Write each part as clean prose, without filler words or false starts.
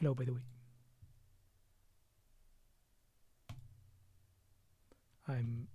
Hello, by the way. I'm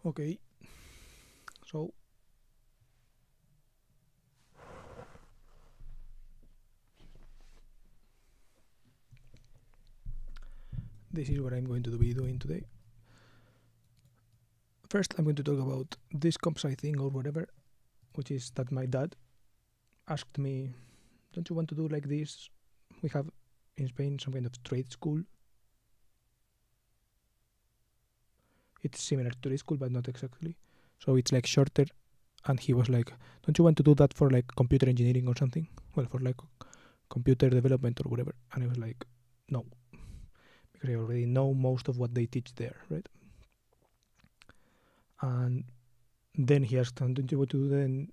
okay. So this is what I'm going to be doing today. First, I'm going to talk about this comp sci thing or whatever, which is that my dad asked me, "Don't you want to do like this? We have in Spain some kind of trade school. It's similar to trade school, but not exactly. So it's like shorter." And he was like, "Don't you want to do that for like computer engineering or something? Well, for like computer development or whatever." And I was like, "No, because I already know most of what they teach there, right?" And then he asked, "And don't you want to do then?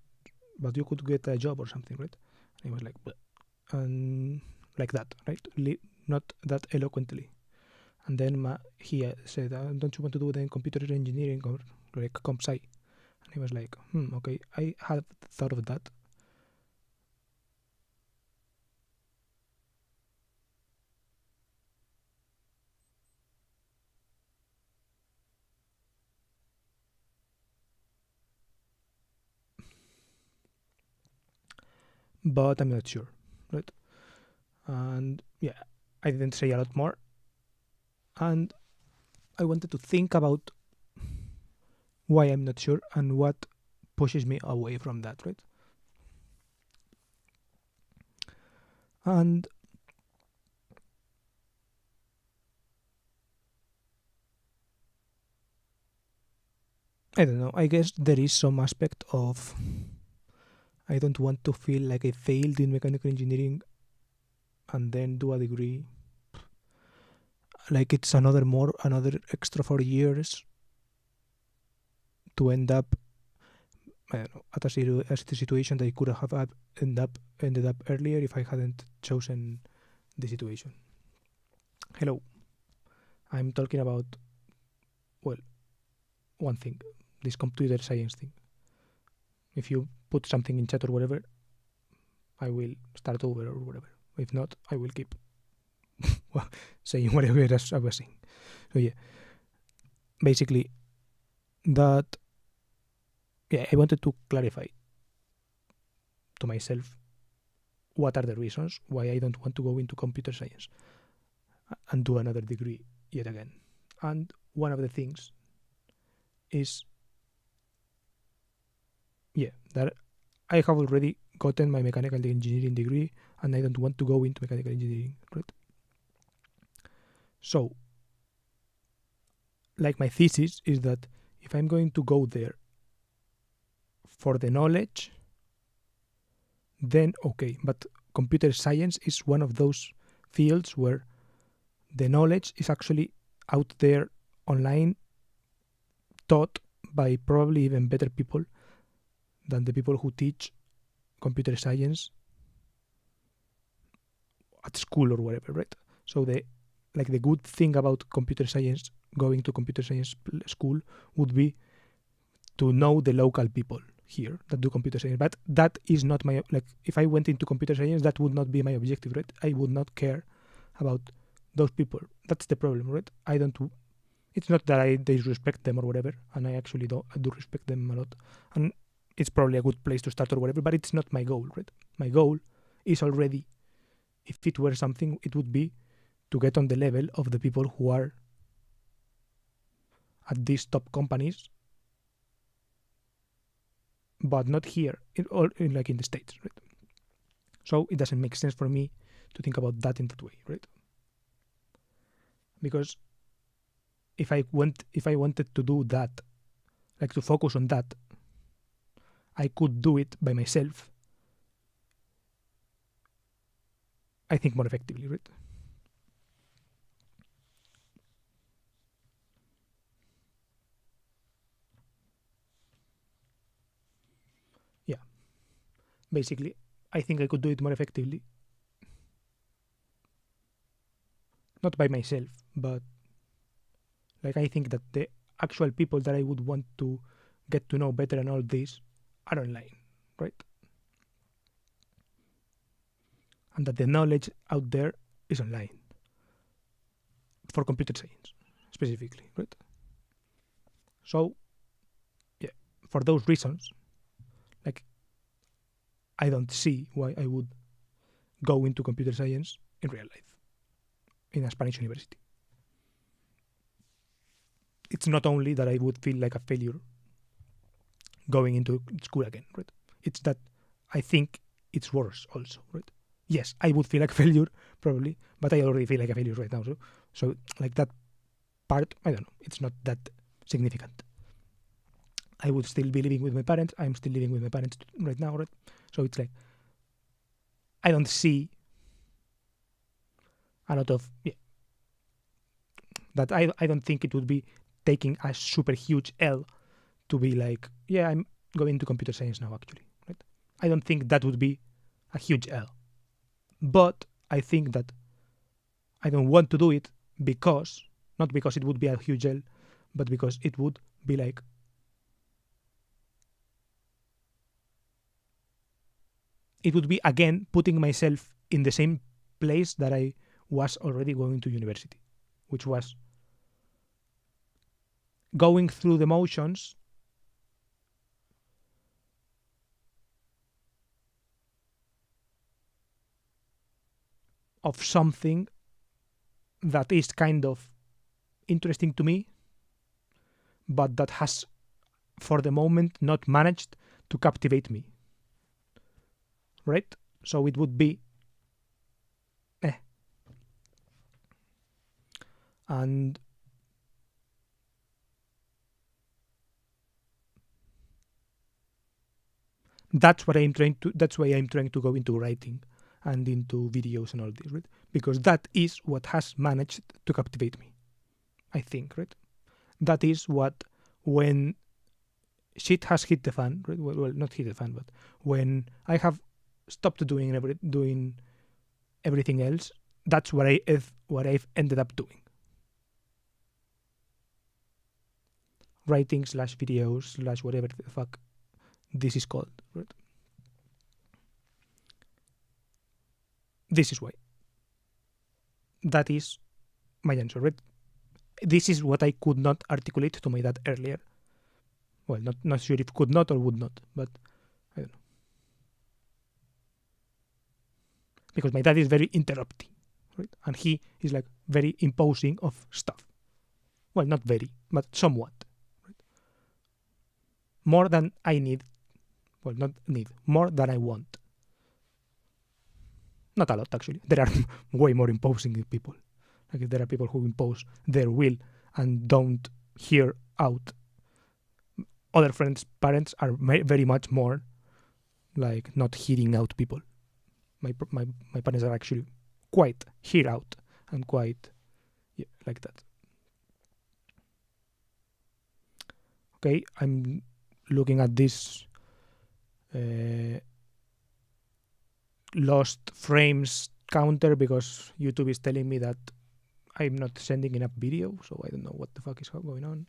But you could get a job or something, right?" And I was like, "Bleh." And like that, right? Not that eloquently. And then he said, "Don't you want to do then computer engineering or like comp sci?" And he was like, okay, I had thought of that. But I'm not sure, right? And yeah, I didn't say a lot more. And I wanted to think about why I'm not sure and what pushes me away from that, right? And I don't know, I guess there is some aspect of I don't want to feel like I failed in mechanical engineering and then do a degree. Like it's another extra 4 years to end up, I don't know, at a situation that I could have ended up earlier if I hadn't chosen the situation. Hello, I'm talking about, well, one thing, this computer science thing. If you put something in chat or whatever, I will start over or whatever. If not, I will keep saying whatever I was saying. So yeah, basically that, yeah, I wanted to clarify to myself what are the reasons why I don't want to go into computer science and do another degree yet again. And one of the things is, yeah, that I have already gotten my mechanical engineering degree and I don't want to go into mechanical engineering, right? So, like my thesis is that if I'm going to go there for the knowledge, then okay, but computer science is one of those fields where the knowledge is actually out there online, taught by probably even better people than the people who teach computer science at school or whatever, right? So the good thing about computer science, going to computer science school, would be to know the local people here that do computer science. But that is not my, if I went into computer science, that would not be my objective, right? I would not care about those people. That's the problem, right? It's not that I disrespect them or whatever, and I actually I do respect them a lot. And it's probably a good place to start or whatever, but it's not my goal, right? My goal is already, if it were something, it would be to get on the level of the people who are at these top companies, but not here, like in the States, right? So it doesn't make sense for me to think about that in that way, right? Because if I wanted to do that, like to focus on that, I could do it by myself, I think, more effectively, right? Yeah. Basically, I think I could do it more effectively. Not by myself, but I think that the actual people that I would want to get to know better and all this are online, right? And that the knowledge out there is online for computer science specifically, right? So, yeah, for those reasons, I don't see why I would go into computer science in real life in a Spanish university. It's not only that I would feel like a failure going into school again, right? It's that I think it's worse also, right? Yes, I would feel like a failure probably, but I already feel like a failure right now. So that part, I don't know, it's not that significant. I would still be living with my parents. I'm still living with my parents right now, right? So it's I don't see a lot of, that I don't think it would be taking a super huge L to be I'm going to computer science now, actually, right? I don't think that would be a huge L. But I think that I don't want to do it not because it would be a huge L, but because it would be it would be, again, putting myself in the same place that I was already going to university, which was going through the motions of something that is kind of interesting to me, but that has, for the moment, not managed to captivate me. Right? So it would be and that's why I'm trying to go into writing and into videos and all this, right? Because that is what has managed to captivate me, I think, right? That is what, when shit has hit the fan, right? Well, not hit the fan, but when I have stopped doing everything else, that's what I've ended up doing. Writing / videos / whatever the fuck this is called, right? This is why. That is my answer, right? This is what I could not articulate to my dad earlier. Well, not sure if could not or would not, but I don't know. Because my dad is very interrupting, right? And he is very imposing of stuff. Well, not very, but somewhat. Right? More than I need. Well, not need. More than I want. Not a lot, actually. There are way more imposing people. There are people who impose their will and don't hear out. Other friends' parents are very much more not hearing out people. My parents are actually quite hear out and quite Yeah, like that. Okay, I'm looking at this lost frames counter because YouTube is telling me that I'm not sending enough video, so I don't know what the fuck is going on.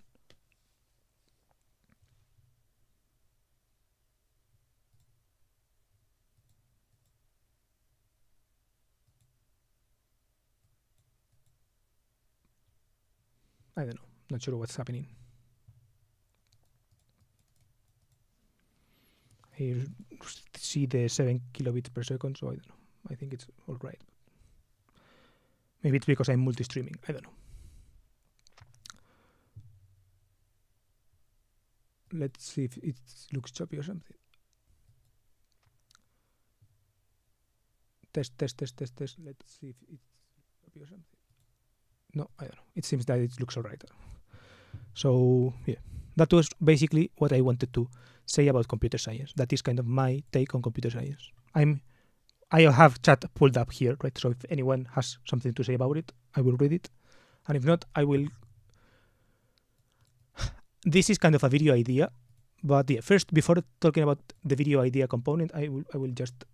I don't know. Not sure what's happening. Here, see the 7 kilobits per second, so I don't know. I think it's all right. Maybe it's because I'm multi-streaming. I don't know. Let's see if it looks choppy or something. Test. Let's see if it's choppy or something. No, I don't know. It seems that it looks all right. So, yeah. That was basically what I wanted to say about computer science. That is kind of my take on computer science. I have chat pulled up here, right? So if anyone has something to say about it, I will read it. And if not, I will. This is kind of a video idea, but yeah, first, before talking about the video idea component, I will just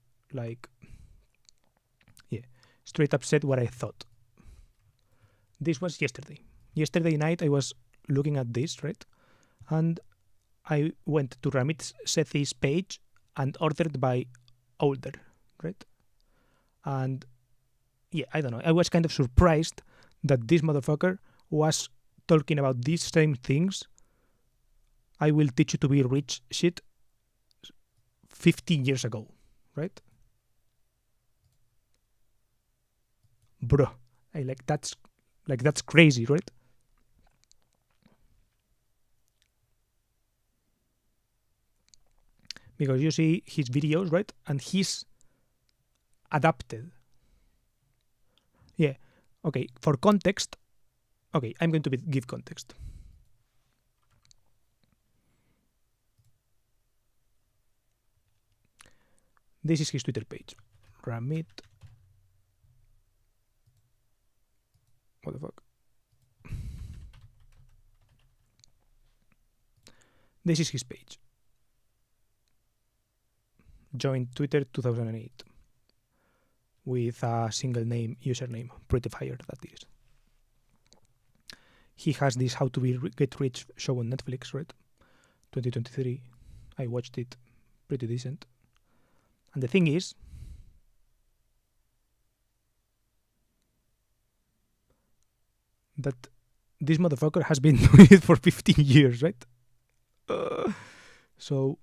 straight up said what I thought. This was yesterday. Yesterday night, I was looking at this, right? And I went to Ramit Sethi's page and ordered by older, right? And yeah, I don't know. I was kind of surprised that this motherfucker was talking about these same things. I will teach you to be rich shit 15 years ago, right? Bro, that's crazy, right? Because you see his videos, right? And he's adapted. Yeah. Okay, for context, okay, I'm going to give context. This is his Twitter page. Ramit. What the fuck? This is his page. Joined Twitter 2008 with a single name username, Pretty Fire, that is. He has this How to Get Rich show on Netflix, right? 2023. I watched it, pretty decent. And the thing is, that this motherfucker has been doing it for 15 years, right? So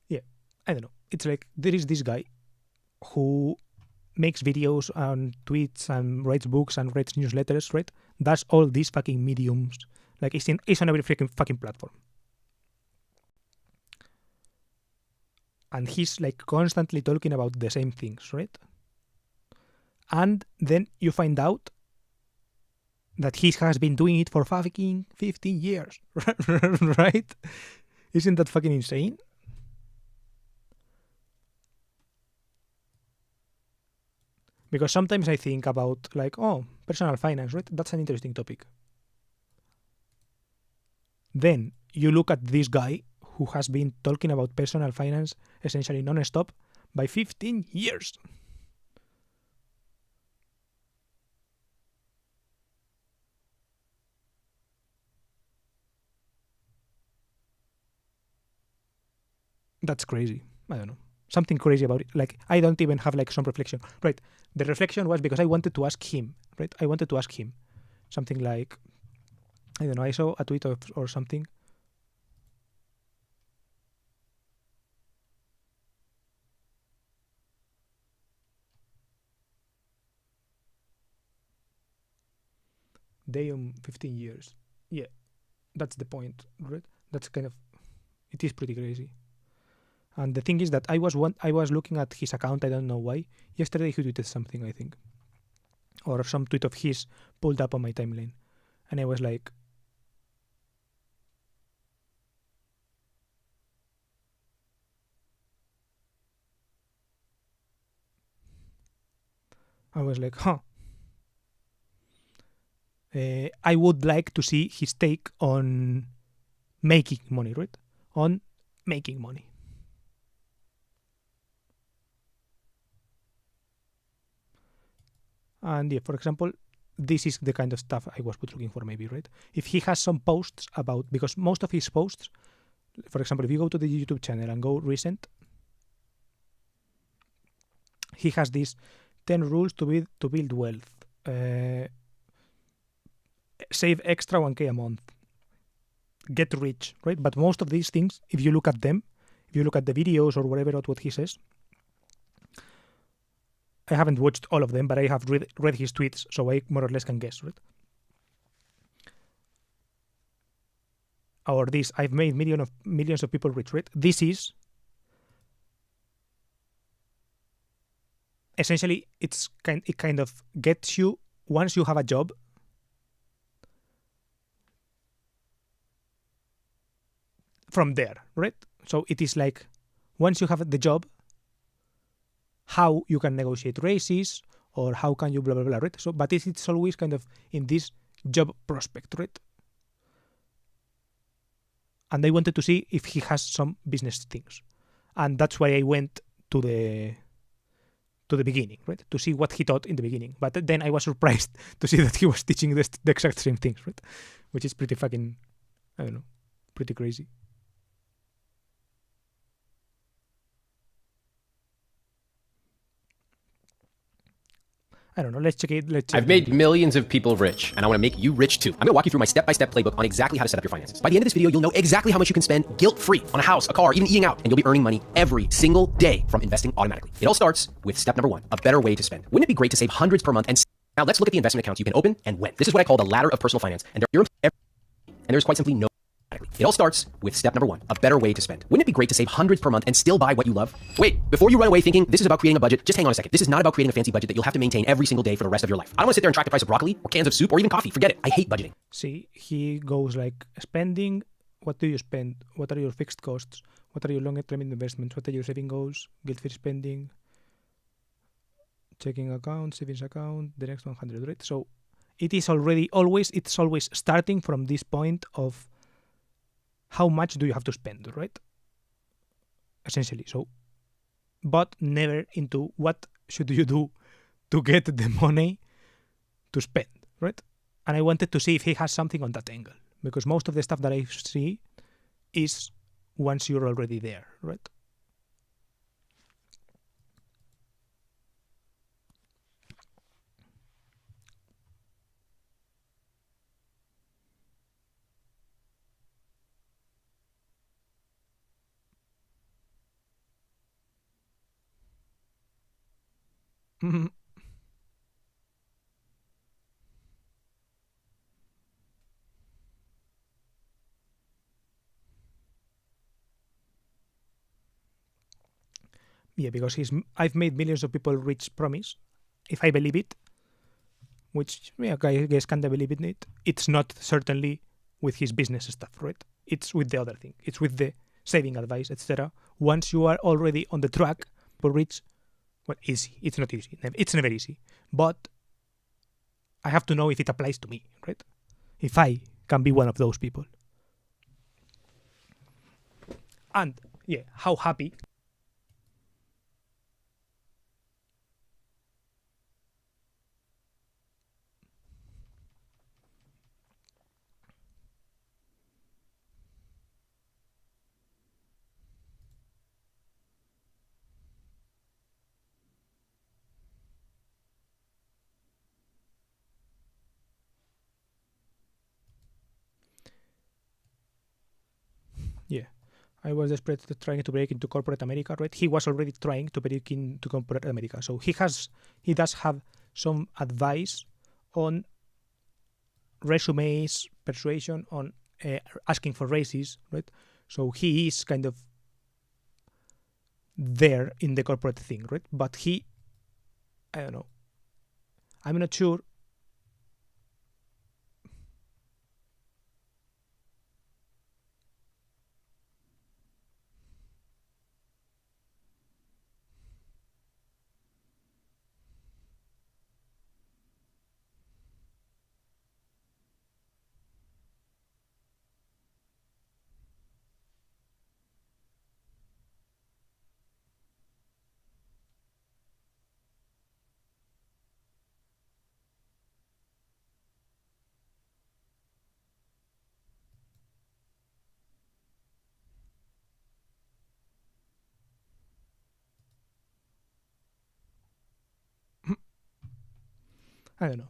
yeah, I don't know. It's like there is this guy who makes videos and tweets and writes books and writes newsletters, right? Does all these fucking mediums. Like it's on every freaking fucking platform. And he's like constantly talking about the same things, right? And then you find out that he has been doing it for fucking 15 years, right? Isn't that fucking insane? Because sometimes I think about like, oh, personal finance, right? That's an interesting topic. Then you look at this guy who has been talking about personal finance essentially non-stop by 15 years. That's crazy. I don't know. Something crazy about it. Like, I don't even have like some reflection. Right. The reflection was because I wanted to ask him, right? I wanted to ask him something like, I don't know, I saw a tweet or something. Damn, 15 years. Yeah, that's the point, right? That's kind of, it is pretty crazy. And the thing is that I was looking at his account. I don't know why. Yesterday he tweeted something, I think, or some tweet of his pulled up on my timeline, and I was like, huh. I would like to see his take on making money, right? On making money. And yeah, for example, this is the kind of stuff I was looking for, maybe, right? If he has some posts about, because most of his posts, for example, if you go to the YouTube channel and go recent, he has these 10 rules to build wealth. Save extra 1K a month. Get rich, right? But most of these things, if you look at them, if you look at the videos or whatever of what he says, I haven't watched all of them, but I have read his tweets, so I more or less can guess, right? Or this, I've made millions of people rich, right? This is essentially, it kind of gets you, once you have a job, from there, right? So it is like, once you have the job, how you can negotiate raises, or how can you blah, blah, blah, right? So, but it's always kind of in this job prospect, right? And I wanted to see if he has some business things. And that's why I went to the beginning, right? To see what he taught in the beginning. But then I was surprised to see that he was teaching the exact same things, right? Which is pretty fucking, I don't know, pretty crazy. I don't know. Let's check it. I've made millions of people rich, and I want to make you rich too. I'm going to walk you through my step-by-step playbook on exactly how to set up your finances. By the end of this video, you'll know exactly how much you can spend guilt-free on a house, a car, even eating out, and you'll be earning money every single day from investing automatically. It all starts with step number 1, a better way to spend. Wouldn't it be great to save hundreds per month? And now let's look at the investment accounts you can open and when. This is what I call the ladder of personal finance, and there's quite simply no. It all starts with step number 1, a better way to spend. Wouldn't it be great to save hundreds per month and still buy what you love? Wait, before you run away thinking this is about creating a budget, just hang on a second. This is not about creating a fancy budget that you'll have to maintain every single day for the rest of your life. I don't want to sit there and track the price of broccoli or cans of soup or even coffee. Forget it. I hate budgeting. See, he goes like, spending, what do you spend? What are your fixed costs? What are your longer-term investments? What are your saving goals? Guilt-free spending, checking account, savings account, the next 100, right? So it is always starting from this point of how much do you have to spend, right? Essentially. So, but never into what should you do to get the money to spend, right? And I wanted to see if he has something on that angle, because most of the stuff that I see is once you're already there, right? Yeah, because I've made millions of people rich promise. If I believe it, which I guess can believe in it, it's not certainly with his business stuff, right? It's with the other thing. It's with the saving advice, etc. Once you are already on the track for rich, well, easy. It's not easy. It's never easy. But I have to know if it applies to me, right? If I can be one of those people. And yeah, how happy. Yeah. I was desperate trying to break into corporate America, right? He was already trying to break into corporate America. So he does have some advice on resumes, persuasion, on asking for raises, right? So he is kind of there in the corporate thing, right? But he, I don't know, I'm not sure. I don't know.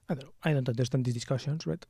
I don't know. I don't understand these discussions, right?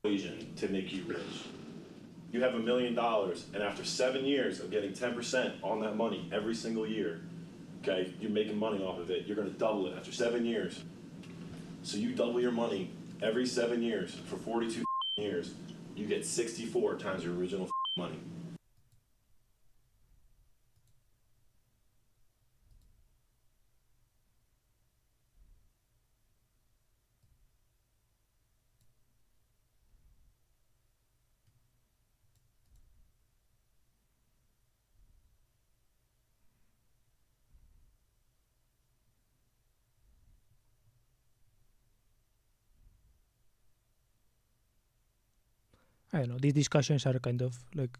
Equation to make you rich. You have $1 million, and after 7 years of getting 10% on that money every single year, okay, you're making money off of it. You're going to double it after 7 years. So you double your money every 7 years for 42 years. You get 64 times your original money. I don't know. These discussions are kind of like,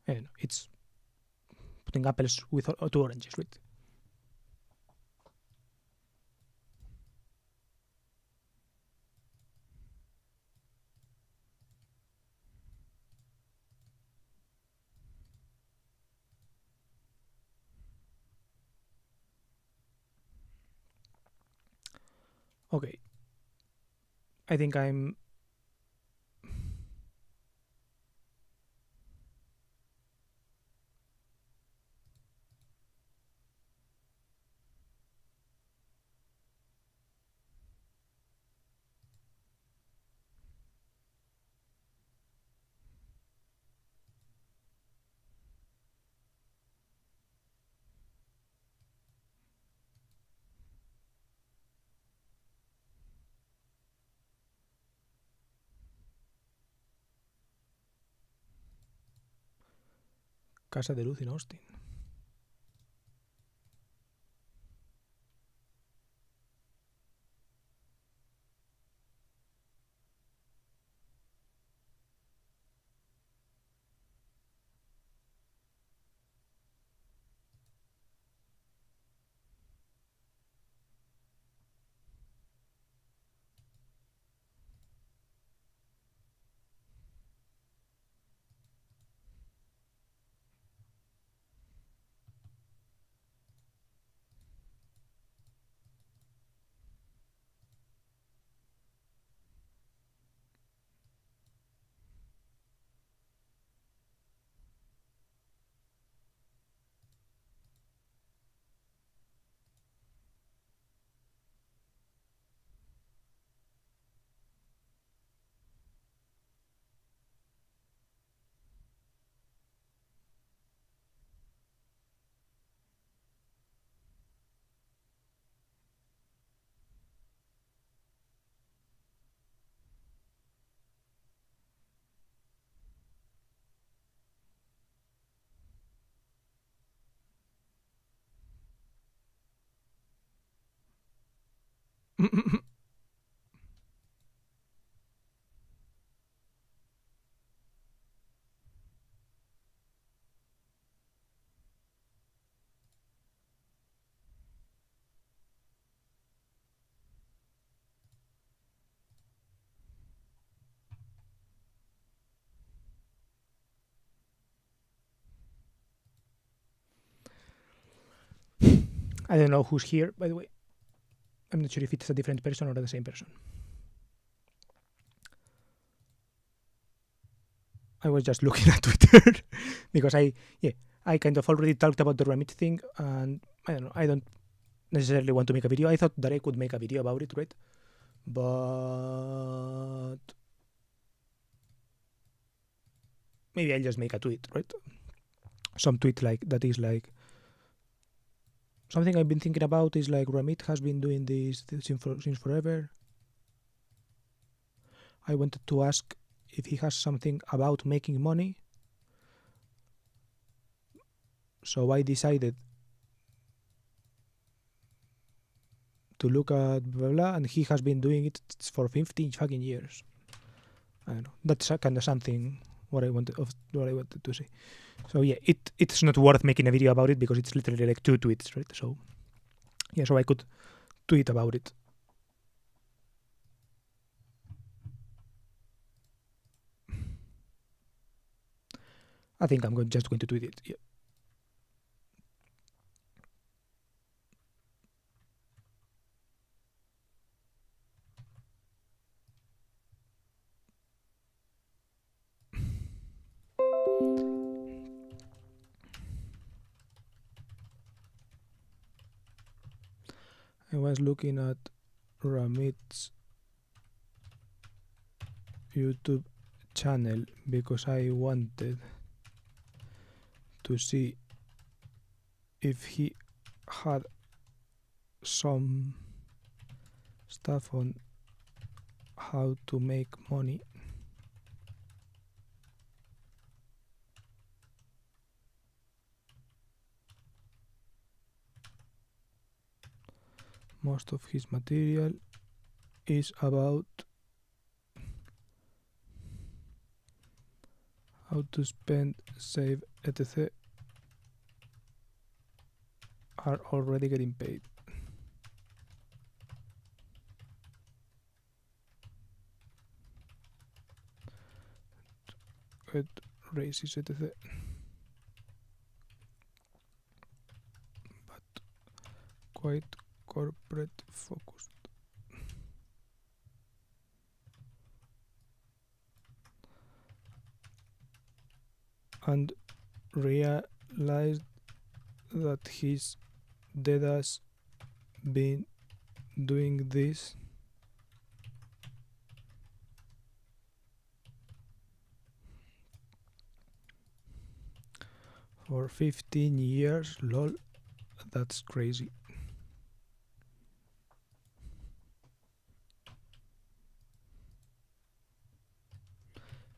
I don't know. It's putting apples with two oranges, right? Okay. I think I'm. Casa de Luz in Austin. I don't know who's here, by the way. I'm not sure if it's a different person or the same person. I was just looking at Twitter because I kind of already talked about the Remit thing, and I don't know. I don't necessarily want to make a video. I thought that I could make a video about it, right? But maybe I'll just make a tweet, right? Some tweet like that is like something I've been thinking about is like Remit has been doing this since forever. I wanted to ask if he has something about making money. So I decided to look at blah, blah, and he has been doing it for 15 fucking years. I don't know. That's kind of something what I wanted to say. So yeah, it's not worth making a video about it because it's literally like 2 tweets, right? So yeah, so I could tweet about it. I think I'm just going to tweet it. Yeah. I was looking at Remit's YouTube channel because I wanted to see if he had some stuff on how to make money. Most of his material is about how to spend, save, etc. are already getting paid. Get raises, etc. But quite corporate focused. And realized that his dad has been doing this for 15 years. Lol, that's crazy.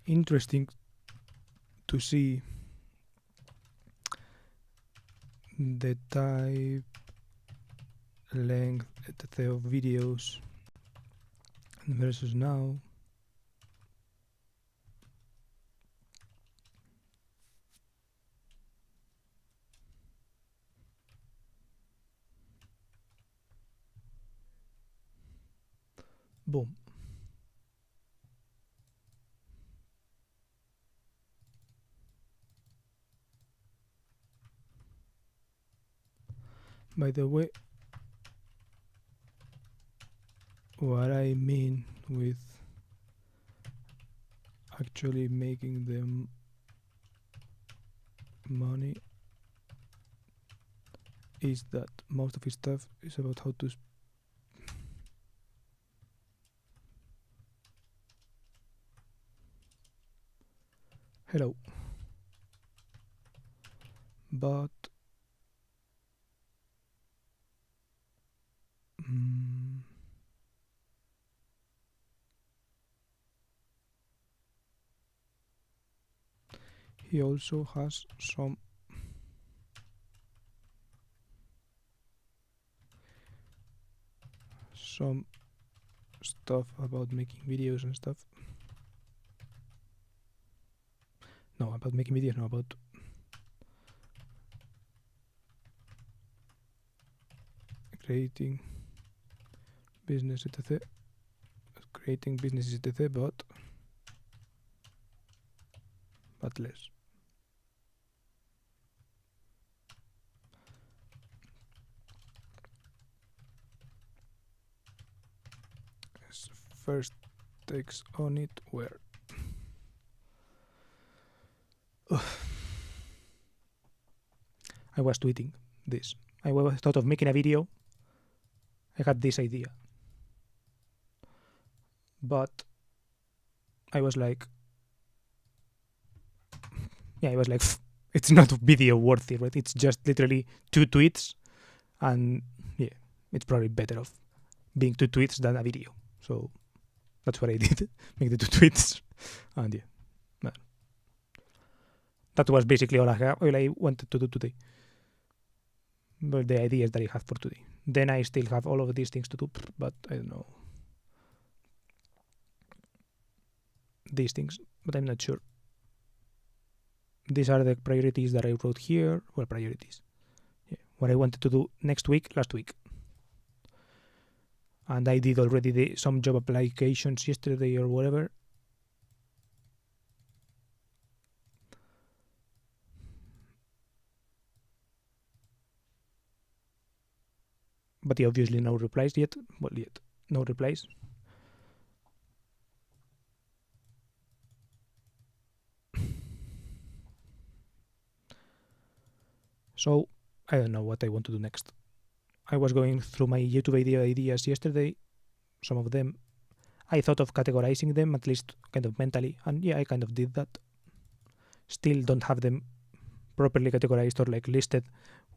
Interesting to see the type, length, etc. of videos versus now. Boom. By the way, what I mean with actually making them money is that most of his stuff is about how to hello, but he also has some stuff about making videos and stuff. No, about making videos, no, about creating business, etc. Creating businesses, etc. But less. First takes on it where I was tweeting this. I thought of making a video. I had this idea, but I was like, it's not video worthy, right? It's just literally 2 tweets, and yeah, it's probably better off being 2 tweets than a video. So that's what I did, make the 2 tweets, and yeah, no. That was basically all I wanted to do today. But the ideas that I have for today. Then I still have all of these things to do, but I don't know. These things, but I'm not sure. These are the priorities that I wrote here. Well, priorities. Yeah. What I wanted to do last week. And I did already some job applications yesterday or whatever. But yeah, obviously no replies yet. Well, yet no replies. So I don't know what I want to do next. I was going through my YouTube video ideas yesterday. Some of them, I thought of categorizing them, at least kind of mentally. And yeah, I kind of did that. Still don't have them properly categorized or like listed,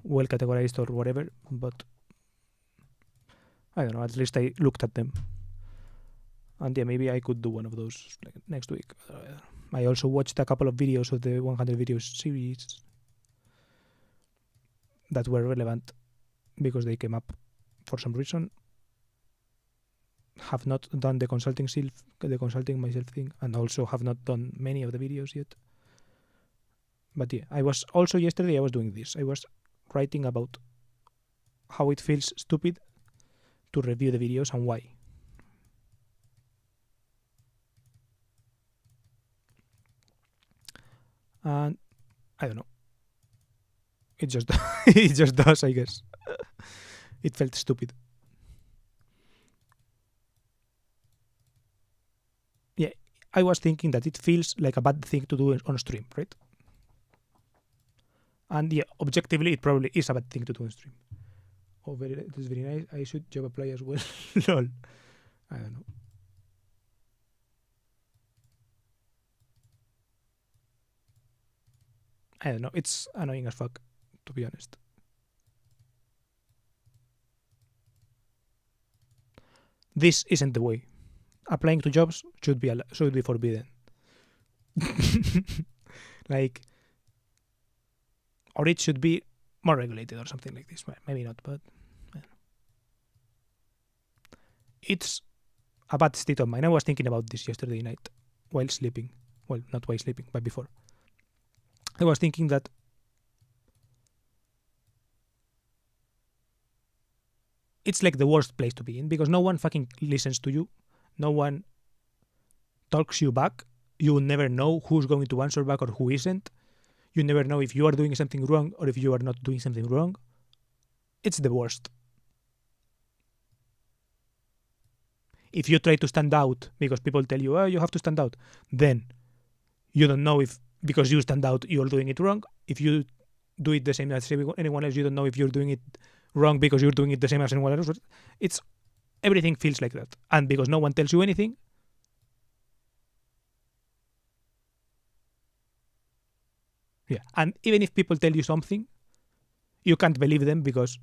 well categorized or whatever. But I don't know, at least I looked at them. And yeah, maybe I could do one of those like next week. I also watched a couple of videos of the 100 videos series that were relevant because they came up for some reason. Have not done the consulting myself thing, and also have not done many of the videos yet. But yeah, yesterday I was doing this. I was writing about how it feels stupid to review the videos and why. And I don't know. It just it just does, I guess. It felt stupid. Yeah, I was thinking that it feels like a bad thing to do on stream, right? And yeah, objectively, it probably is a bad thing to do on stream. Oh, it is very nice. I should job apply as well. Lol. I don't know. I don't know. It's annoying as fuck, to be honest. This isn't the way. Applying to jobs should be forbidden. Like, or it should be more regulated or something like this. Well, maybe not, but it's a bad state of mind. I was thinking about this yesterday night while sleeping. Well, not while sleeping, but before. I was thinking that it's like the worst place to be in because no one fucking listens to you. No one talks you back. You will never know who's going to answer back or who isn't. You never know if you are doing something wrong or if you are not doing something wrong. It's the worst. If you try to stand out because people tell you, oh, you have to stand out, then you don't know if because you stand out, you're doing it wrong. If you do it the same as anyone else, you don't know if you're doing it wrong because you're doing it the same as anyone else. Everything feels like that. And because no one tells you anything, yeah. And even if people tell you something, you can't believe them because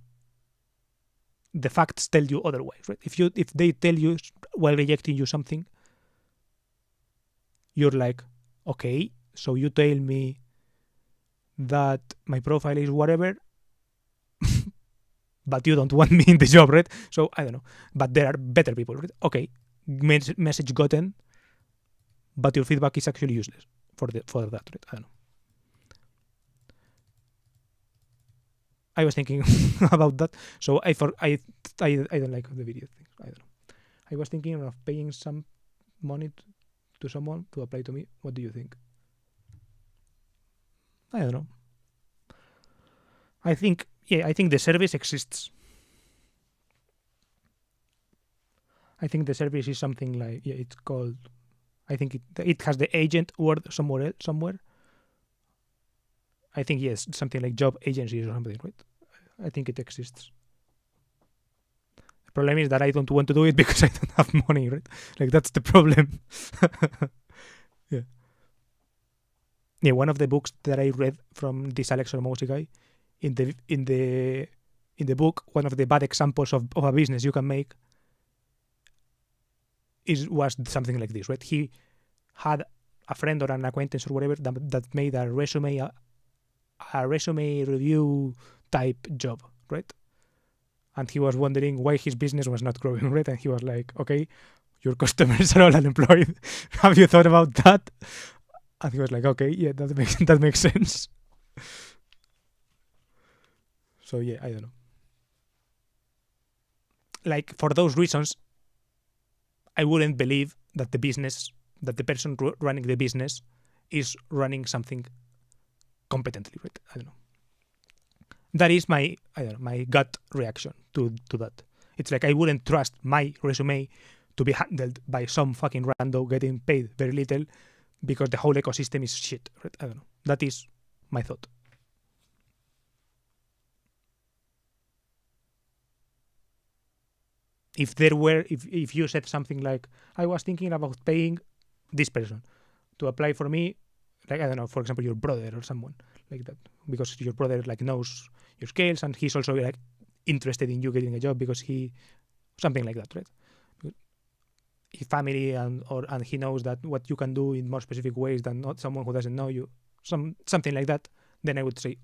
the facts tell you otherwise, right? If they tell you while rejecting you something, you're like, okay, so you tell me that my profile is whatever, but you don't want me in the job, right? So I don't know. But there are better people, right? Okay, message gotten, but your feedback is actually useless for that, right? I don't know. I was thinking about that, so I don't like the video things. I don't know. I was thinking of paying some money to someone to apply to me. What do you think? I don't know. I think the service exists. I think the service is something like, it's called, I think it has the agent word somewhere. I think, yes, something like job agencies or something, right? I think it exists. The problem is that I don't want to do it because I don't have money, right? Like, that's the problem. Yeah, one of the books that I read from this Alex Hormozi guy, in the book, one of the bad examples of a business you can make was something like this, right? He had a friend or an acquaintance or whatever that made a resume review type job, right? And he was wondering why his business was not growing, right? And he was like, okay, your customers are all unemployed. Have you thought about that? And he was like, okay, yeah, that makes sense. So yeah, I don't know. Like, for those reasons, I wouldn't believe that the person running the business is running something competently, right? I don't know. That is my gut reaction to that. It's like I wouldn't trust my resume to be handled by some fucking rando getting paid very little because the whole ecosystem is shit, right? I don't know. That is my thought. If you said something like, I was thinking about paying this person to apply for me, like, I don't know, for example, your brother or someone like that, because your brother like knows your skills and he's also like interested in you getting a job because something like that, right? His family and he knows that what you can do in more specific ways than not someone who doesn't know you, something like that, then I would say,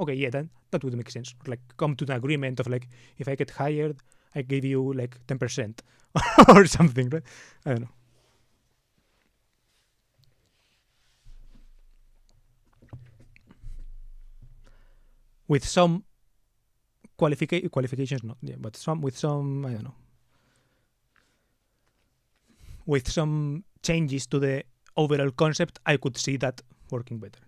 okay, yeah, then that would make sense. Like, come to an agreement of like, if I get hired, I give you like 10% or something, right? I don't know. With some qualifications, not, yeah, but with some, I don't know, with some changes to the overall concept, I could see that working better.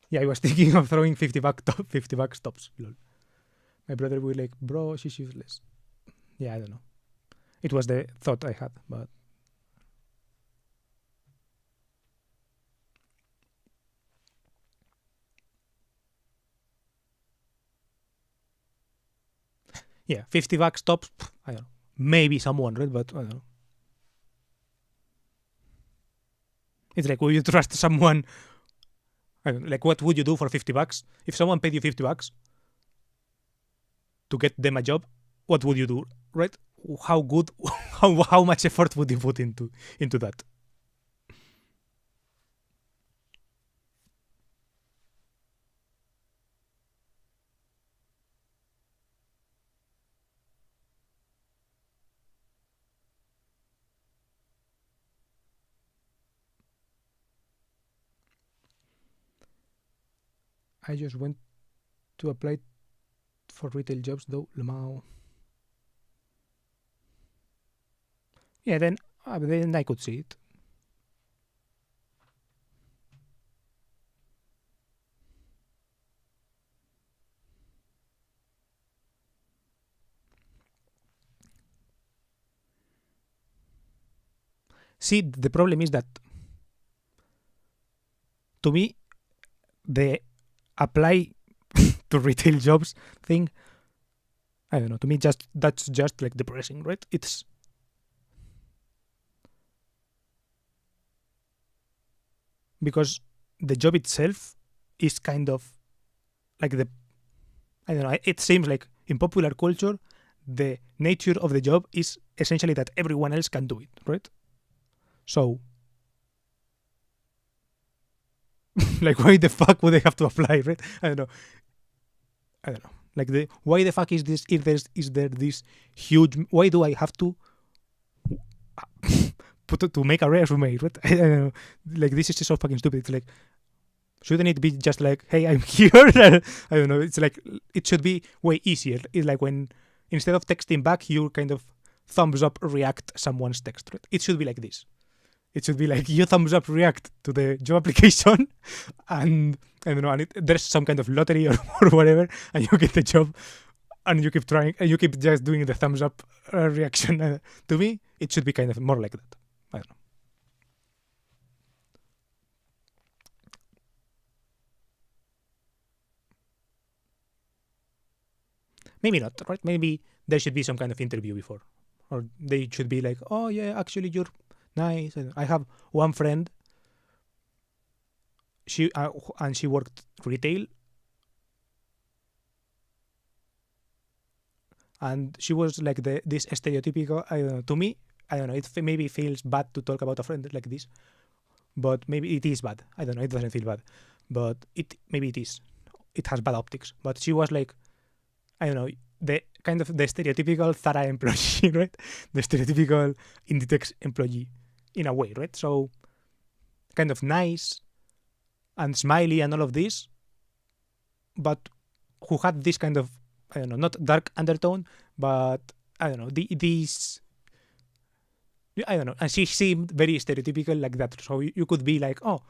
Yeah, I was thinking of throwing $50 tops. Lol. My brother will be like, bro, she's useless. Yeah, I don't know. It was the thought I had, but yeah, $50 tops. I don't know. Maybe someone, right? But I don't know. It's like, will you trust someone? I don't know, like, what would you do for $50? If someone paid you $50 to get them a job, what would you do, right? How good, how much effort would you put into that? I just went to apply for retail jobs though, Lamau. Yeah, then I could see it. See, the problem is that to me, the apply to retail jobs thing, I don't know, to me that's just like depressing, right? It's because the job itself is kind of like I don't know, it seems like in popular culture the nature of the job is essentially that everyone else can do it, right? So like, why the fuck would they have to apply, right? I don't know. Like why the fuck is this? Is there this huge? Why do I have to to make a resume? Right? I don't know. Like this is just so fucking stupid. It's like, shouldn't it be just like, hey, I'm here? I don't know. It's like it should be way easier. It's like when instead of texting back, you kind of thumbs up react someone's text. Right? It should be like this. It should be like you thumbs up react to the job application, and I don't know, and there's some kind of lottery or whatever, and you get the job, and you keep trying, and you keep just doing the thumbs up reaction. To me, it should be kind of more like that. I don't know. Maybe not, right? Maybe there should be some kind of interview before, or they should be like, oh yeah, actually you're nice. I have one friend. She worked retail, and she was like this stereotypical. I don't know. To me, I don't know. It maybe feels bad to talk about a friend like this, but maybe it is bad. I don't know. It doesn't feel bad, but maybe it is. It has bad optics. But she was like, I don't know, the kind of the stereotypical Zara employee, right? The stereotypical Inditex employee, in a way, right? So, kind of nice and smiley and all of this, but who had this kind of, I don't know, not dark undertone, but I don't know, these, I don't know, and she seemed very stereotypical like that. So you could be like, oh,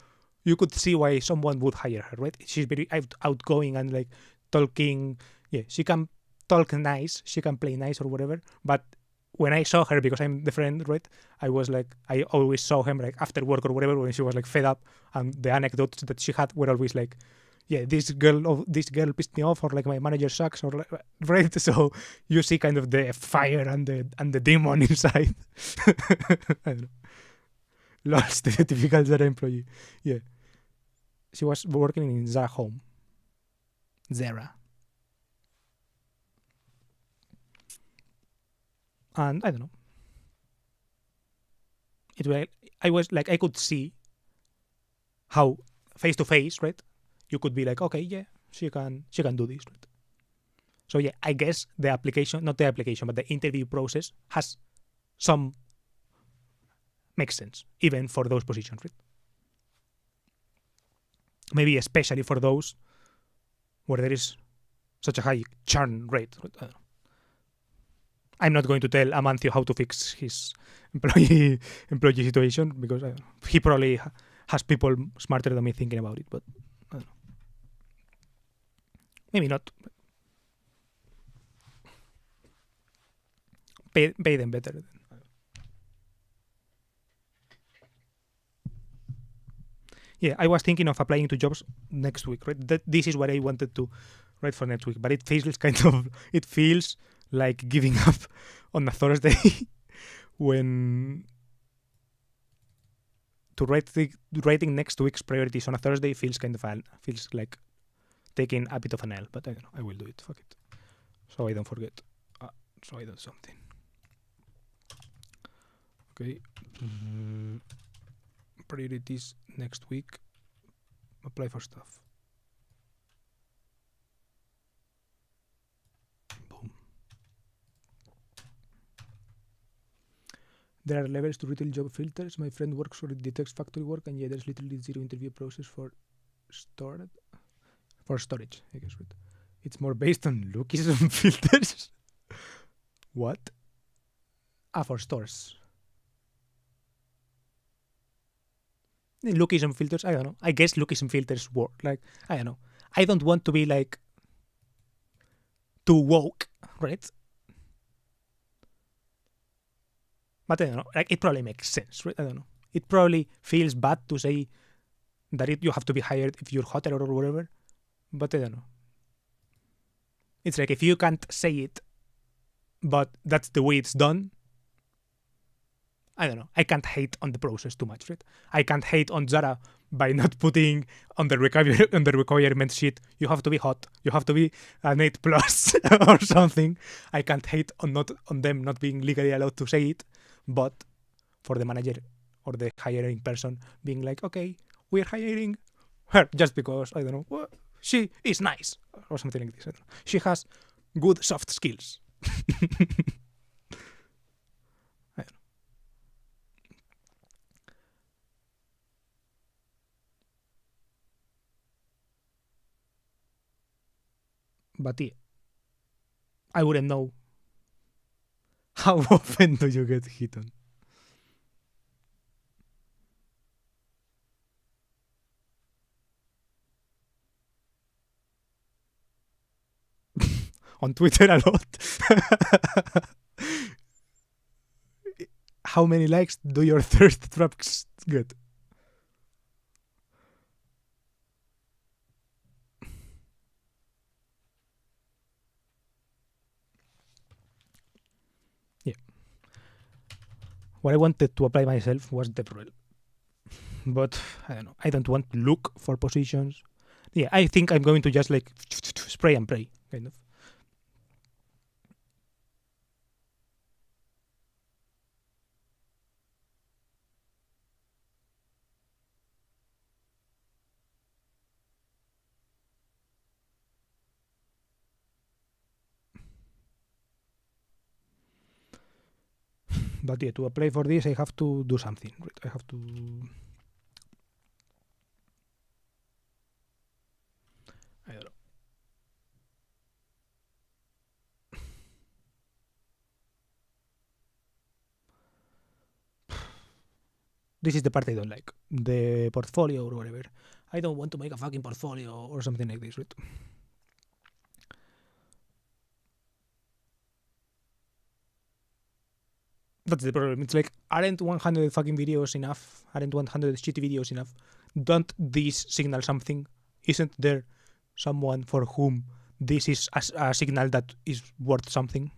you could see why someone would hire her, right? She's very outgoing and like talking. Yeah, she can talk nice, she can play nice or whatever. But when I saw her, because I'm the friend, right? I was like, I always saw him like after work or whatever when she was like fed up, and the anecdotes that she had were always like, yeah, this girl pissed me off, or like my manager sucks, or like, right. So you see kind of the fire and the demon inside. I don't know. Lost the typical Zara employee. Yeah, she was working in Zara Home. Zara. And I don't know. I was like, I could see how face to face, right? You could be like, okay, yeah, she can do this, right? So yeah, I guess the application, not the application, but the interview process makes sense, even for those positions, right? Maybe especially for those where there is such a high churn rate, right? I don't know. I'm not going to tell Amancio how to fix his employee situation, because he probably has people smarter than me thinking about it, but I don't know. Maybe not. Pay them better. Yeah, I was thinking of applying to jobs next week, right? This is what I wanted to write for next week, but it feels like giving up on a Thursday when writing next week's priorities on a Thursday feels like taking a bit of an L, but I don't know. I will do it. Fuck it. So I don't forget. So I do something. Okay. Priorities next week. Apply for stuff. Boom. There are levels to retail job filters. My friend works for the text factory work, and yeah, there's literally zero interview process for storage. I guess, right? It's more based on lookism filters. What? For stores. Lookism filters, I don't know. I guess lookism filters work. Like, I don't know. I don't want to be like too woke, right? But I don't know. Like, it probably makes sense, right? I don't know. It probably feels bad to say that you have to be hired if you're hotter or whatever. But I don't know. It's like if you can't say it, but that's the way it's done, I don't know. I can't hate on the process too much, right? I can't hate on Zara by not putting on the requirement sheet, you have to be hot, you have to be an 8+ or something. I can't hate on them not being legally allowed to say it, but for the manager or the hiring person being like, okay, we're hiring her just because, I don't know, she is nice or something like this. I don't know. She has good soft skills. I don't know. But yeah, I wouldn't know. How often do you get hit on? On Twitter a lot. How many likes do your thirst traps get? Yeah. What I wanted to apply myself was DevRel. But I don't know. I don't want to look for positions. Yeah, I think I'm going to just like spray and pray, kind of. But yeah, to apply for this, I have to do something. Right? I have to. I don't know. This is the part I don't like. The portfolio or whatever. I don't want to make a fucking portfolio or something like this, right? That's the problem. It's like, aren't 100 fucking videos enough? Aren't 100 shitty videos enough? Don't these signal something? Isn't there someone for whom this is a signal that is worth something?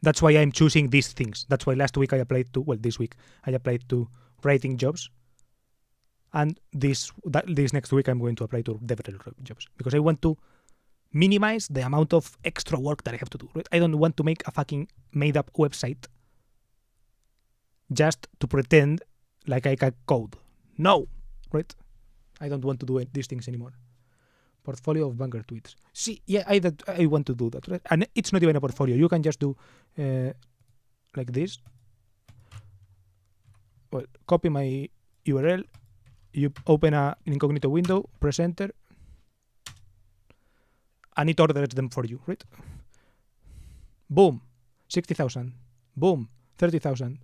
That's why I'm choosing these things. That's why last week I applied to, well, this week I applied to writing jobs. And this next week I'm going to apply to DevRel jobs. Because I want to minimize the amount of extra work that I have to do. Right? I don't want to make a fucking made-up website just to pretend like I can code. No, right? I don't want to do these things anymore. Portfolio of banker tweets. See, yeah, I want to do that, right? And it's not even a portfolio. You can just do like this. Well, copy my URL. You open an incognito window, press enter, and it orders them for you, right? Boom, 60,000. Boom, 30,000.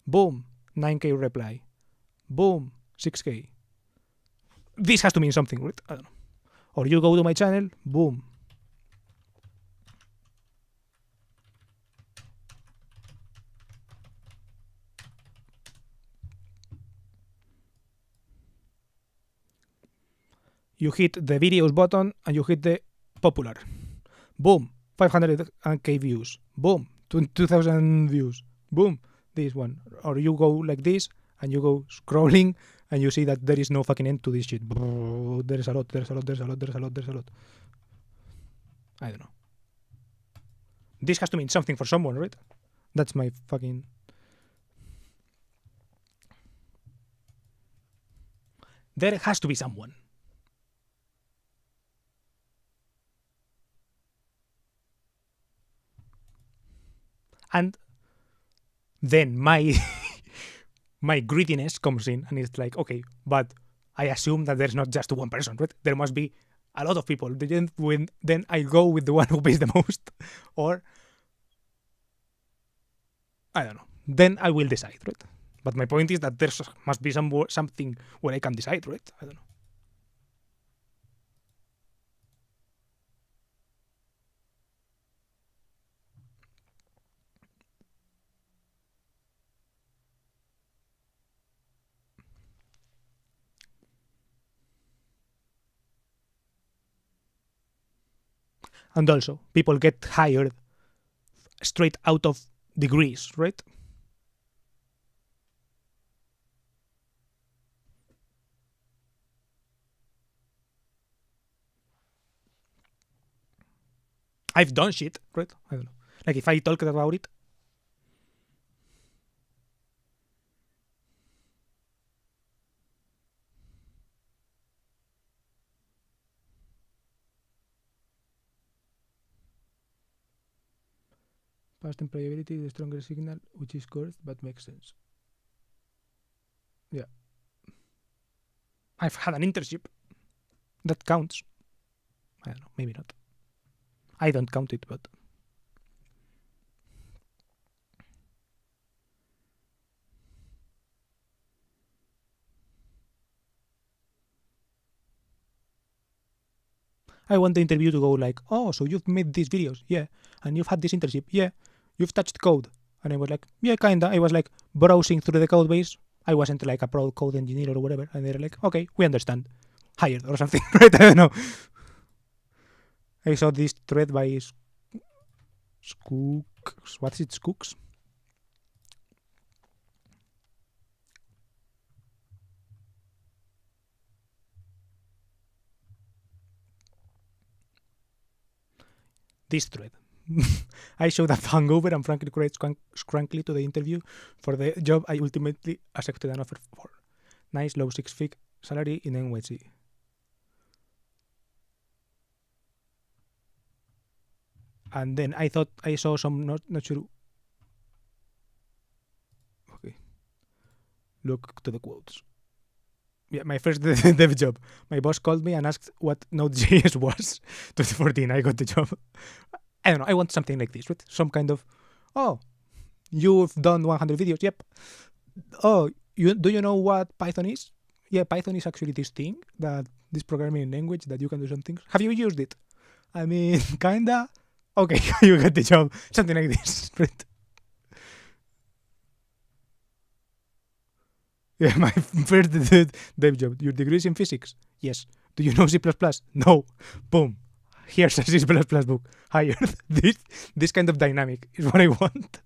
Boom, 9K reply. Boom, 6K. This has to mean something, right? I don't know. Or you go to my channel, boom. You hit the videos button and you hit the popular. Boom, 500k views. Boom, 2,000 views. Boom, this one. Or you go like this and you go scrolling and you see that there is no fucking end to this shit. There's a lot. I don't know. This has to mean something for someone, right? That's my fucking... There has to be someone. And then my greediness comes in and it's like, okay, but I assume that there's not just one person, right? There must be a lot of people. Then I go with the one who pays the most, or I don't know. Then I will decide, right? But my point is that there must be something where I can decide, right? I don't know. And also, people get hired straight out of degrees, right? I've done shit, right? I don't know. Like, if I talked about it, Past employability, the stronger signal, which is cursed but makes sense. Yeah. I've had an internship. That counts. I don't know, maybe not. I don't count it, but... I want the interview to go like, oh, so you've made these videos? Yeah. And you've had this internship? Yeah. You've touched code? And I was like, yeah, kinda. I was like browsing through the code base. I wasn't like a pro code engineer or whatever. And they're like, okay, we understand. Hired or something, right? I don't know. I saw this thread by Skooks. What is it, Skooks? This thread. I showed up hungover and frankly cried scrankly to the interview for the job I ultimately accepted an offer for. Nice low 6-figure salary in NYC. And then I thought I saw some not sure. Okay. Look to the quotes. Yeah, my first dev job. My boss called me and asked what Node.js was. 2014, I got the job. I don't know, I want something like this, right? Some kind of, oh, you've done 100 videos, yep. Oh, do you know what Python is? Yeah, Python is actually this thing, this programming language that you can do some things. Have you used it? I mean, kinda. Okay, you got the job. Something like this, right? Yeah, my first dev job. Your degree is in physics? Yes. Do you know C++? No. Boom. Here's a C++ book. Hired. This kind of dynamic is what I want.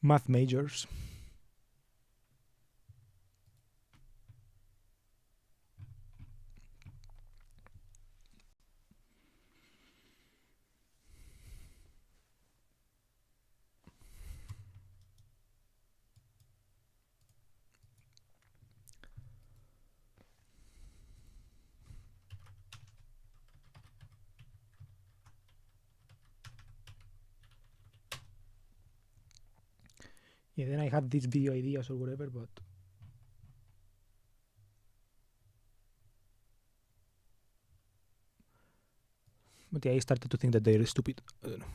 Math majors. Yeah, then I had these video ideas or whatever, but yeah, I started to think that they're stupid. I don't know.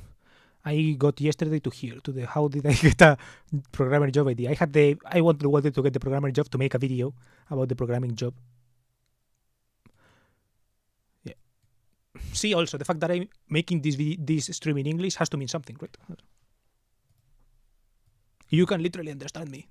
I got yesterday to here to the how did I get a programmer job idea. I wanted to get the programmer job to make a video about the programming job. Yeah. See, also the fact that I'm making this stream in English has to mean something, right? You can literally understand me.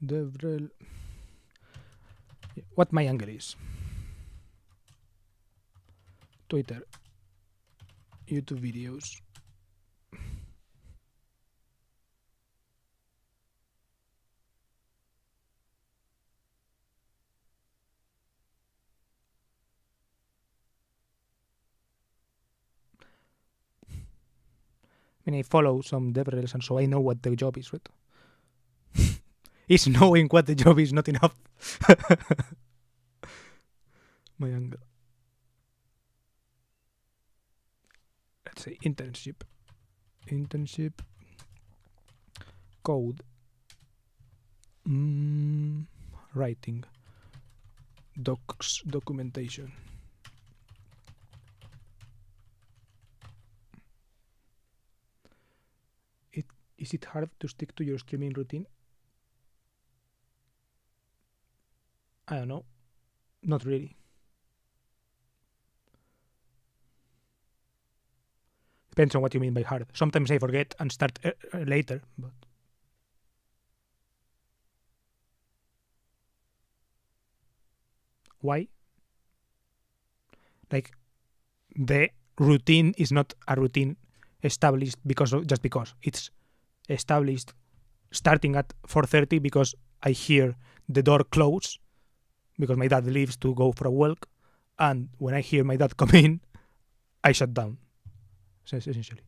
DevRel. What my angle is. Twitter. YouTube videos. I mean, I follow some DevRels and so I know what the job is, right? Is knowing what the job is not enough. My angle. Let's say internship. Code. Writing. Documentation. Is it hard to stick to your streaming routine? I don't know. Not really. Depends on what you mean by hard. Sometimes I forget and start later, but why? Like, the routine is not a routine established just because. It's established starting at 4:30 because I hear the door close because my dad leaves to go for a walk, and when I hear my dad come in, I shut down. Essentially,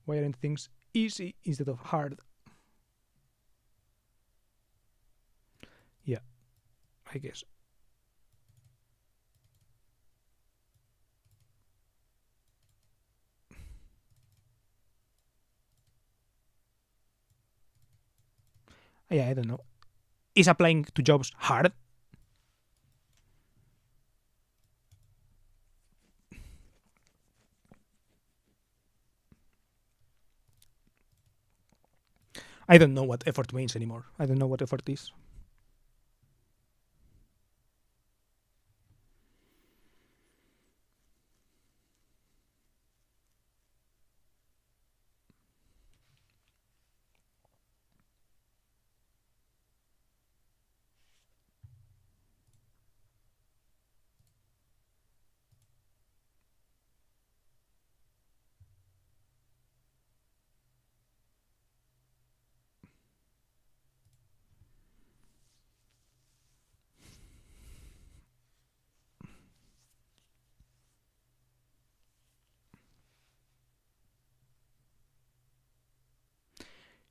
why aren't things easy instead of hard? Yeah, I guess. Yeah, I don't know. Is applying to jobs hard? I don't know what effort means anymore. I don't know what effort is.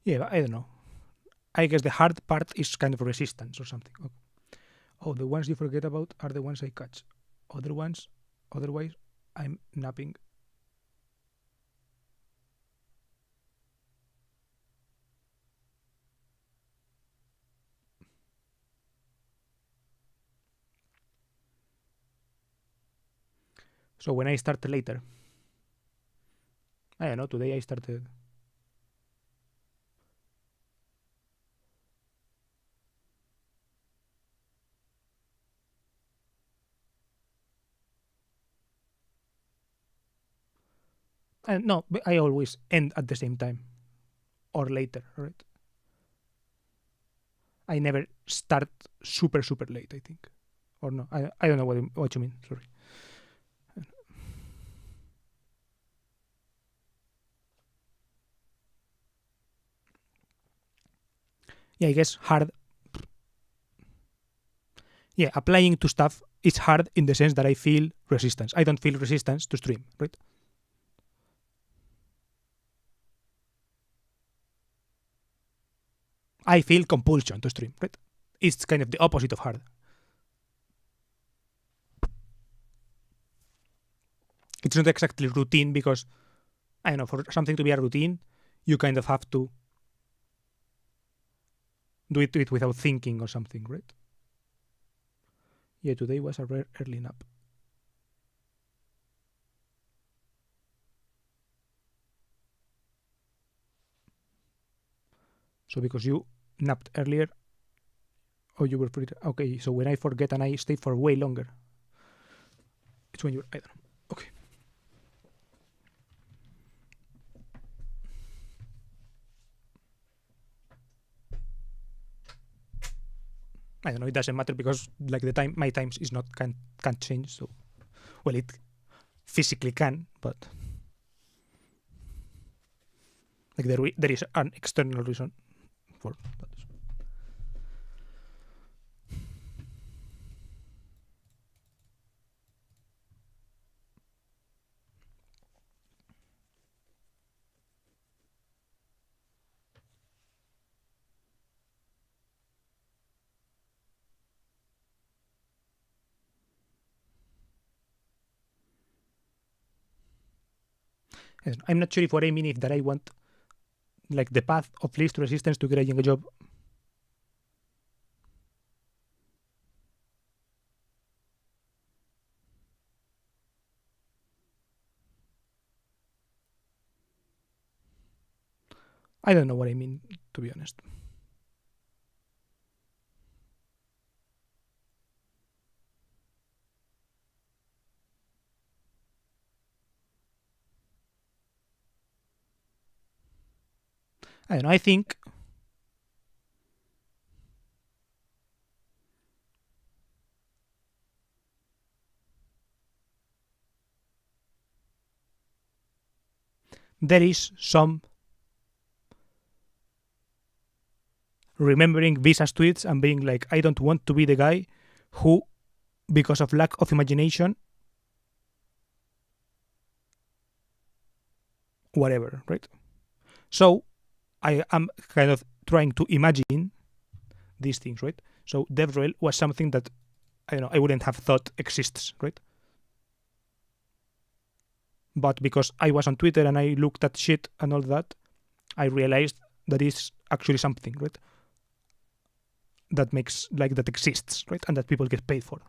Yeah, I don't know. I guess the hard part is kind of resistance or something. Oh, the ones you forget about are the ones I catch. Otherwise, I'm napping. So when I start later, I don't know, today I started. No, but I always end at the same time or later, right? I never start super late, I think. Or no, I don't know what you mean, sorry. Yeah, I guess hard. Yeah, applying to stuff is hard in the sense that I feel resistance. I don't feel resistance to stream, right? I feel compulsion to stream, right? It's kind of the opposite of hard. It's not exactly routine because, I don't know, for something to be a routine, you kind of have to do it without thinking or something, right? Yeah, today was a rare early nap. So because you napped earlier, or you were free. Okay, so when I forget and I stay for way longer, it's when you're. I don't know. Okay. I don't know. It doesn't matter because like the time, my times is not can't change. So, well, it physically can, but like there is an external reason for that. I'm not sure if what I mean is that I want like the path of least resistance to getting a job. I don't know what I mean, to be honest. I don't know. I think there is some remembering Visa's tweets and being like, I don't want to be the guy who, because of lack of imagination, whatever, right? So I am kind of trying to imagine these things, right? So DevRel was something that I wouldn't have thought exists, right? But because I was on Twitter and I looked at shit and all that, I realized that is actually something, right? That makes like that exists, right? And that people get paid for.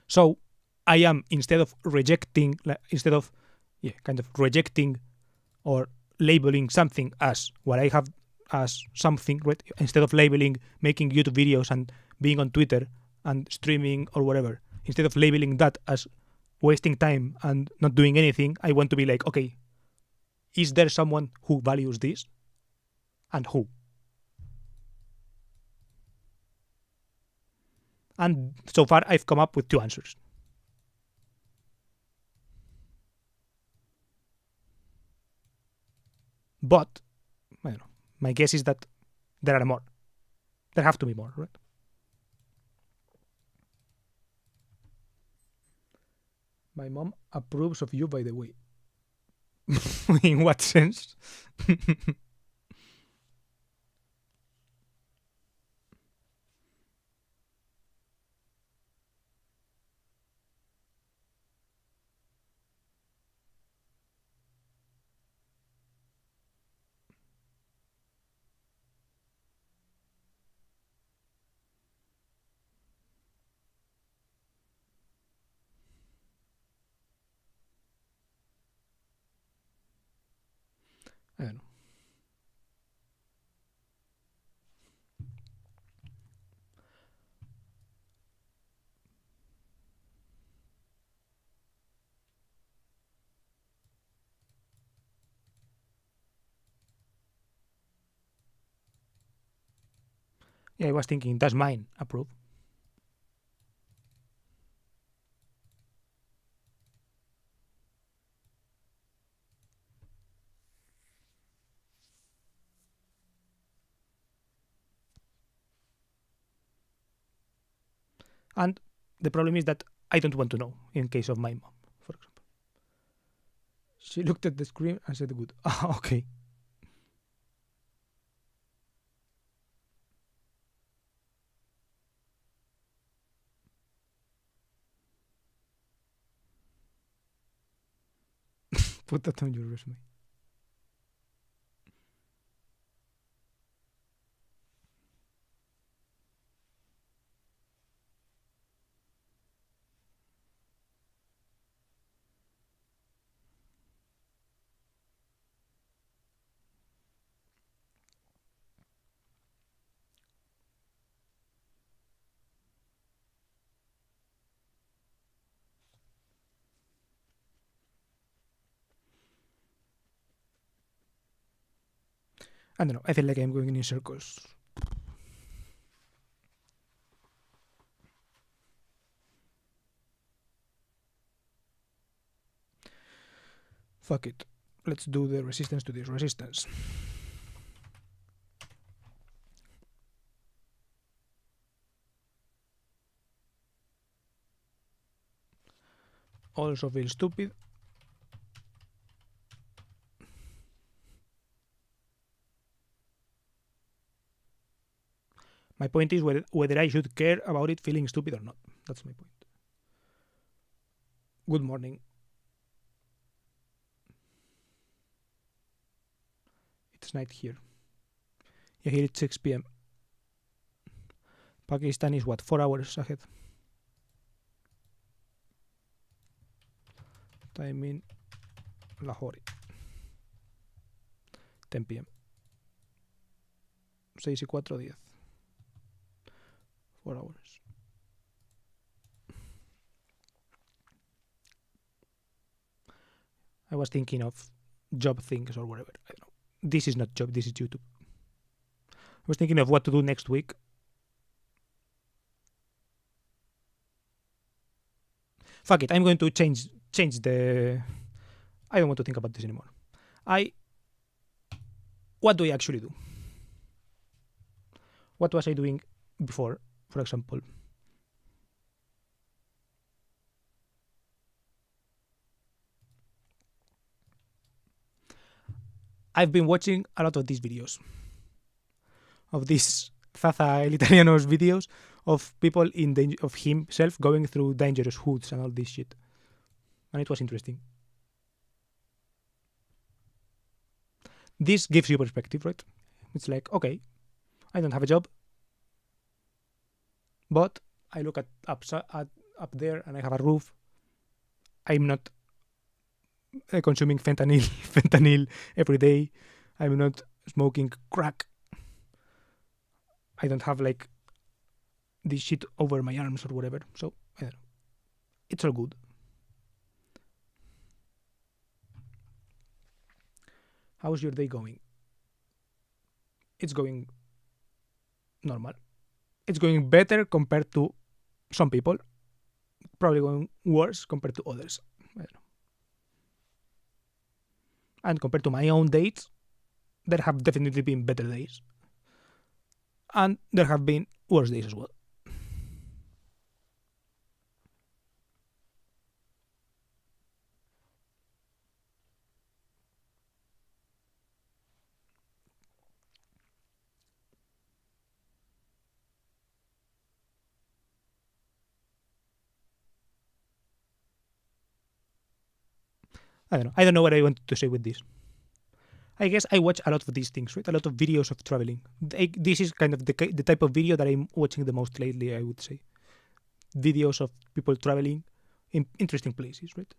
So I am instead of rejecting or labeling something as what I have as something, right? Instead of labeling making YouTube videos and being on Twitter and streaming or whatever, instead of labeling that as wasting time and not doing anything, I want to be like, okay, is there someone who values this? And who? And so far, I've come up with 2 answers. But, I don't know, my guess is that there are more. There have to be more, right? My mom approves of you, by the way. In what sense? I don't know. Yeah, I was thinking, does mine approve? And the problem is that I don't want to know in case of my mom, for example. She looked at the screen and said, good. Okay. Put that on your resume. I don't know. I feel like I'm going in circles. Fuck it. Let's do the resistance to this resistance. Also feel stupid. My point is whether I should care about it feeling stupid or not. That's my point. Good morning. It's night here. Yeah, here it's 6 p.m. Pakistan is what, 4 hours ahead? Time in Lahore. 10 p.m. 6:04, 10. 4 hours. I was thinking of job things or whatever. I don't know. This is not job, this is YouTube. I was thinking of what to do next week. Fuck it, I'm going to change the... I don't want to think about this anymore. What do I actually do? What was I doing before, for example? I've been watching a lot of these videos. Of these Zaza El Italiano's videos of people in danger, of himself going through dangerous hoods and all this shit. And it was interesting. This gives you perspective, right? It's like, okay, I don't have a job, but I look at up there and I have a roof. I'm not consuming fentanyl every day. I'm not smoking crack. I don't have like this shit over my arms or whatever. So I don't know. It's all good. How's your day going? It's going normal. It's going better compared to some people. Probably going worse compared to others. I don't know. And compared to my own dates, there have definitely been better days. And there have been worse days as well. I don't know. I don't know what I wanted to say with this. I guess I watch a lot of these things, right? A lot of videos of traveling. This is kind of the type of video that I'm watching the most lately, I would say. Videos of people traveling in interesting places, right?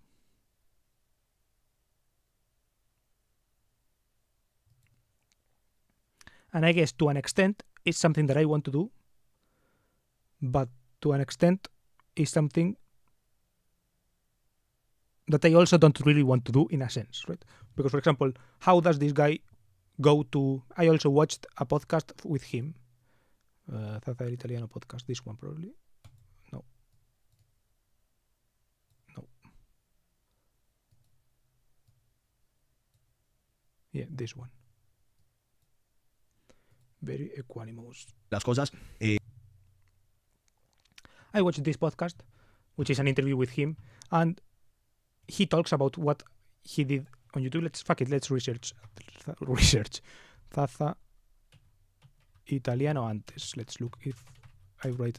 And I guess to an extent, it's something that I want to do. But to an extent, it's something that I also don't really want to do in a sense, right? Because, for example, how does this guy go to... I also watched a podcast with him. Zaza El Italiano podcast, this one probably. No. Yeah, this one. Very equanimous. Las cosas. I watched this podcast, which is an interview with him, and he talks about what he did on YouTube. Let's research. Zaza Italiano antes. Let's look if I write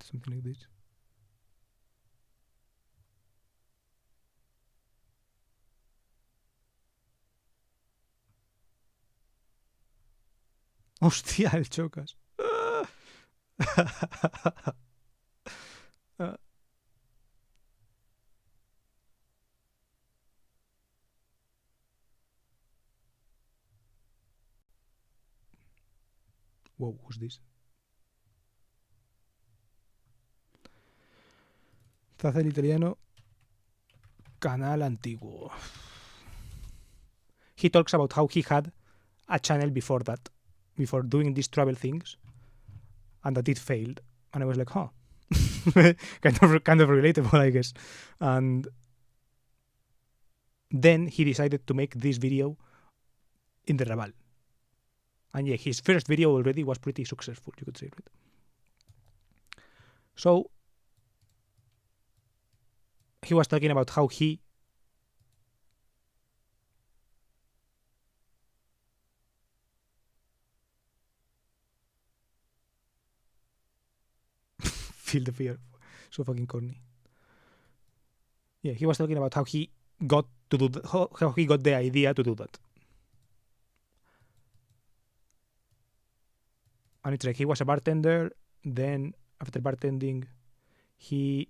something like this. Hostia, el chocas. Whoa, who's this? Zaza El Italiano, canal antiguo. He talks about how he had a channel before that, before doing these travel things, and that it failed. And I was like, huh. kind of relatable, I guess. And then he decided to make this video in the Raval. And yeah, his first video already was pretty successful, you could say, right? So he was talking about how he feel the fear. So fucking corny. Yeah, he was talking about how he got to do how he got the idea to do that. And it's like he was a bartender, then after bartending, he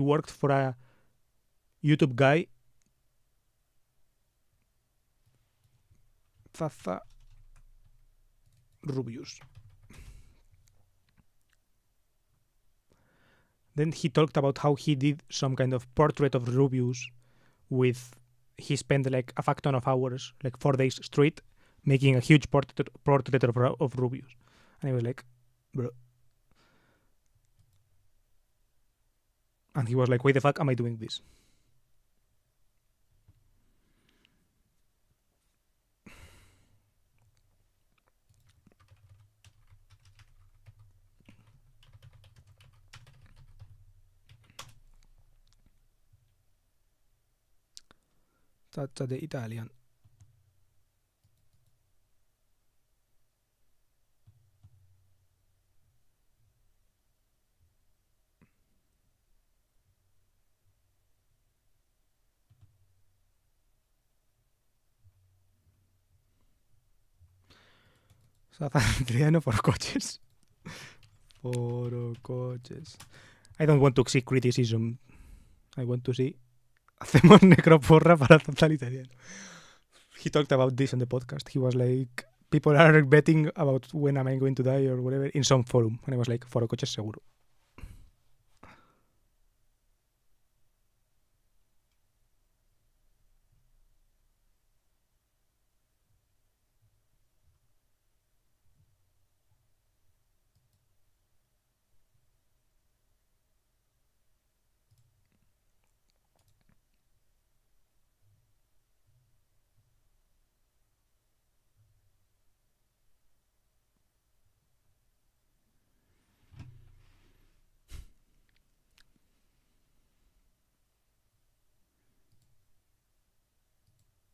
worked for a YouTube guy. Zaza Rubius. Then he talked about how he did some kind of portrait of Rubius with, he spent like a fuck ton of hours, like 4 days straight, making a huge portrait of Rubius. And he was like, bro. And he was like, why the fuck am I doing this? That's the Italian. Adriano for coches. For coches. I don't want to see criticism. I want to see. Hacemos necroporra para total italiano. He talked about this on the podcast. He was like, people are betting about when am I going to die or whatever in some forum. And I was like, Foro coches seguro.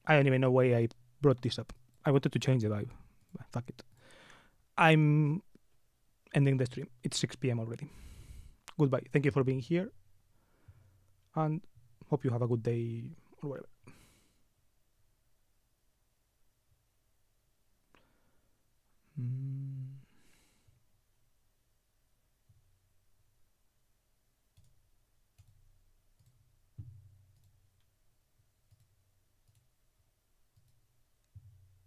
I don't even know why I brought this up. I wanted to change the vibe. Fuck it. I'm ending the stream. It's 6 p.m. already. Goodbye. Thank you for being here. And hope you have a good day or whatever. Mm.